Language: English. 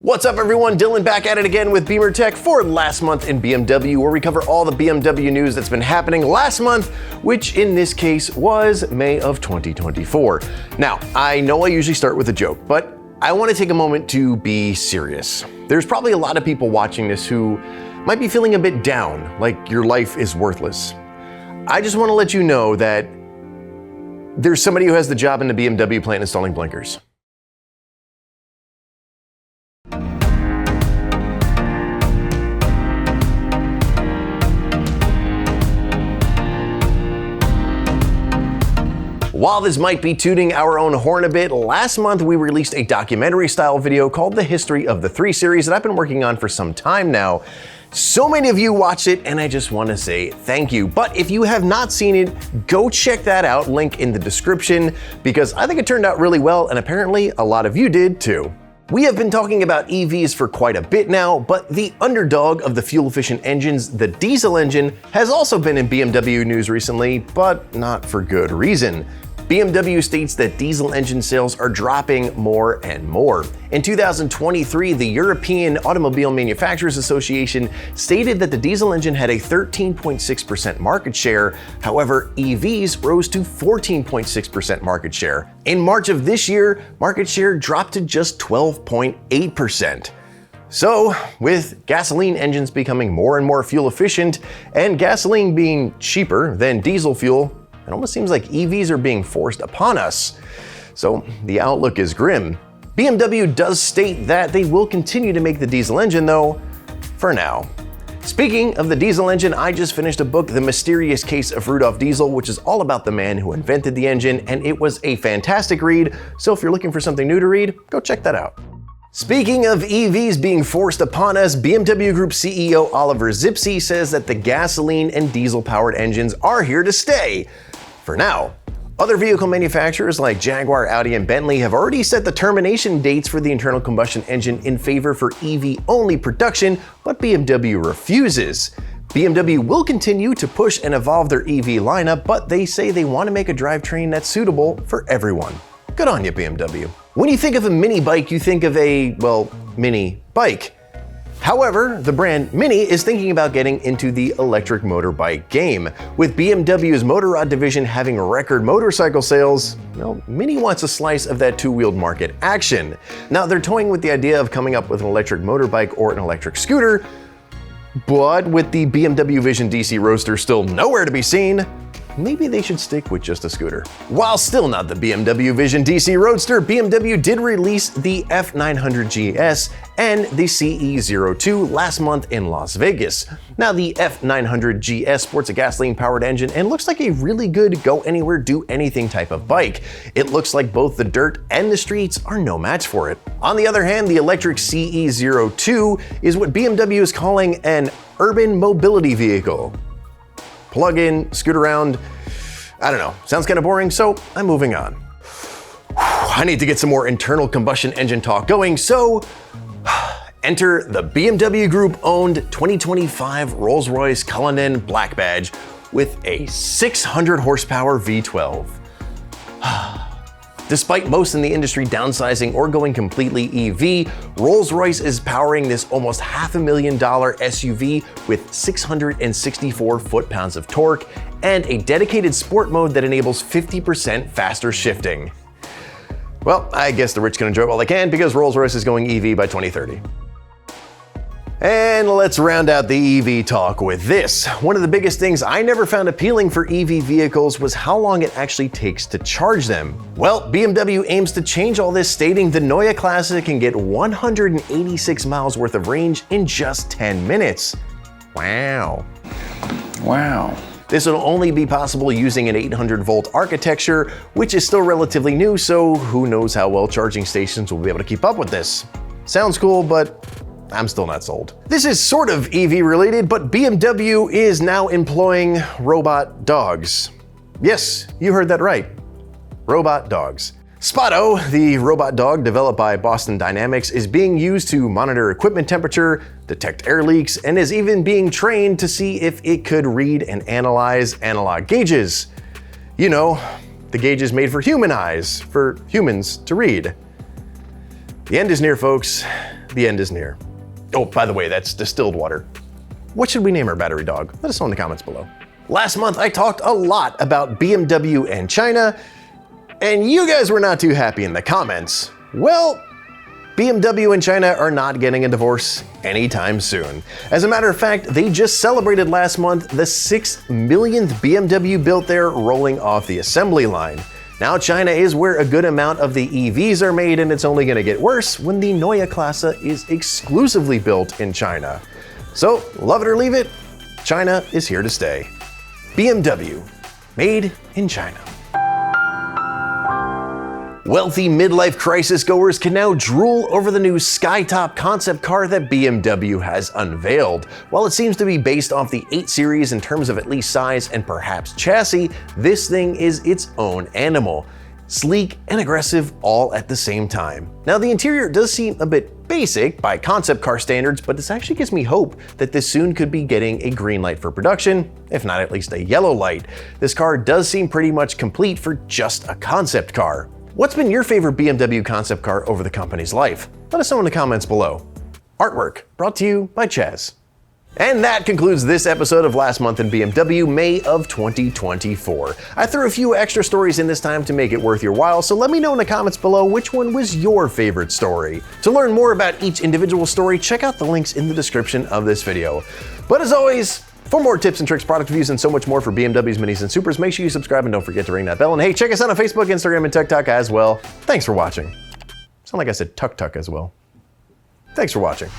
What's up everyone, Dylan back at it again with Beamer Tech for last month in BMW, where we cover all the BMW news that's been happening last month, which in this case was May of 2024. Now, I know I usually start with a joke, but I want to take a moment to be serious. There's probably a lot of people watching this who might be feeling a bit down, like your life is worthless. I just want to let you know that there's somebody who has the job in the BMW plant installing blinkers. While this might be tooting our own horn a bit, last month we released a documentary-style video called The History of the 3 Series that I've been working on for some time now. So many of you watched it, and I just want to say thank you. But if you have not seen it, go check that out, link in the description, because I think it turned out really well, and apparently a lot of you did too. We have been talking about EVs for quite a bit now, but the underdog of the fuel-efficient engines, the diesel engine, has also been in BMW news recently, but not for good reason. BMW states that diesel engine sales are dropping more and more. In 2023, the European Automobile Manufacturers Association stated that the diesel engine had a 13.6% market share. However, EVs rose to 14.6% market share. In March of this year, market share dropped to just 12.8%. So, with gasoline engines becoming more and more fuel efficient, and gasoline being cheaper than diesel fuel, it almost seems like EVs are being forced upon us. So the outlook is grim. BMW does state that they will continue to make the diesel engine though, for now. Speaking of the diesel engine, I just finished a book, The Mysterious Case of Rudolf Diesel, which is all about the man who invented the engine, and it was a fantastic read, so if you're looking for something new to read, go check that out. Speaking of EVs being forced upon us, BMW Group CEO Oliver Zipse says that the gasoline and diesel-powered engines are here to stay. For now. Other vehicle manufacturers like Jaguar, Audi, and Bentley have already set the termination dates for the internal combustion engine in favor for EV-only production, but BMW refuses. BMW will continue to push and evolve their EV lineup, but they say they want to make a drivetrain that's suitable for everyone. Good on you, BMW. When you think of a mini bike, you think of a, well, mini bike. However, the brand Mini is thinking about getting into the electric motorbike game. With BMW's Motorrad division having record motorcycle sales, well, Mini wants a slice of that two-wheeled market action. Now, they're toying with the idea of coming up with an electric motorbike or an electric scooter, but with the BMW Vision DC Roadster still nowhere to be seen, maybe they should stick with just a scooter. While still not the BMW Vision DC Roadster, BMW did release the F900 GS and the CE02 last month in Las Vegas. Now, the F900 GS sports a gasoline-powered engine and looks like a really good go-anywhere, do-anything type of bike. It looks like both the dirt and the streets are no match for it. On the other hand, the electric CE02 is what BMW is calling an urban mobility vehicle. Plug in, scoot around, I don't know, sounds kind of boring, so I'm moving on. I need to get some more internal combustion engine talk going, so enter the BMW Group-owned 2025 Rolls-Royce Cullinan Black Badge with a 600 horsepower V12. Despite most in the industry downsizing or going completely EV, Rolls-Royce is powering this almost $500,000 SUV with 664 foot-pounds of torque and a dedicated sport mode that enables 50% faster shifting. Well, I guess the rich can enjoy it while they can because Rolls-Royce is going EV by 2030. And let's round out the EV talk with this. One of the biggest things I never found appealing for EV vehicles was how long it actually takes to charge them. Well, BMW aims to change all this, stating the Neue Klasse can get 186 miles worth of range in just 10 minutes. Wow. Wow. This will only be possible using an 800-volt architecture, which is still relatively new, so who knows how well charging stations will be able to keep up with this. Sounds cool, but I'm still not sold. This is sort of EV related, but BMW is now employing robot dogs. Yes, you heard that right. Robot dogs. Spotto, the robot dog developed by Boston Dynamics, is being used to monitor equipment temperature, detect air leaks, and is even being trained to see if it could read and analyze analog gauges. You know, the gauges made for human eyes, for humans to read. The end is near, folks. the end is near. Oh, by the way, that's distilled water. What should we name our battery dog? Let us know in the comments below. Last month, I talked a lot about BMW and China, and you guys were not too happy in the comments. Well, BMW and China are not getting a divorce anytime soon. As a matter of fact, they just celebrated last month the 6 millionth BMW built there, rolling off the assembly line. Now China is where a good amount of the EVs are made, and it's only going to get worse when the Neue Klasse is exclusively built in China. So, love it or leave it, China is here to stay. BMW, made in China. Wealthy midlife crisis goers can now drool over the new Skytop concept car that BMW has unveiled. While it seems to be based off the 8 Series in terms of at least size and perhaps chassis, this thing is its own animal. Sleek and aggressive all at the same time. Now the interior does seem a bit basic by concept car standards, but this actually gives me hope that this soon could be getting a green light for production, if not at least a yellow light. This car does seem pretty much complete for just a concept car. What's been your favorite BMW concept car over the company's life? Let us know in the comments below. Artwork brought to you by Chaz. And that concludes this episode of Last Month in BMW, May of 2024. I threw a few extra stories in this time to make it worth your while, so let me know in the comments below which one was your favorite story. To learn more about each individual story, check out the links in the description of this video. But as always, for more tips and tricks, product reviews, and so much more for BMWs, Minis, and Supers, make sure you subscribe and don't forget to ring that bell. And hey, check us out on Facebook, Instagram, and TikTok as well. Thanks for watching. Sound like I said tuk-tuk as well. Thanks for watching.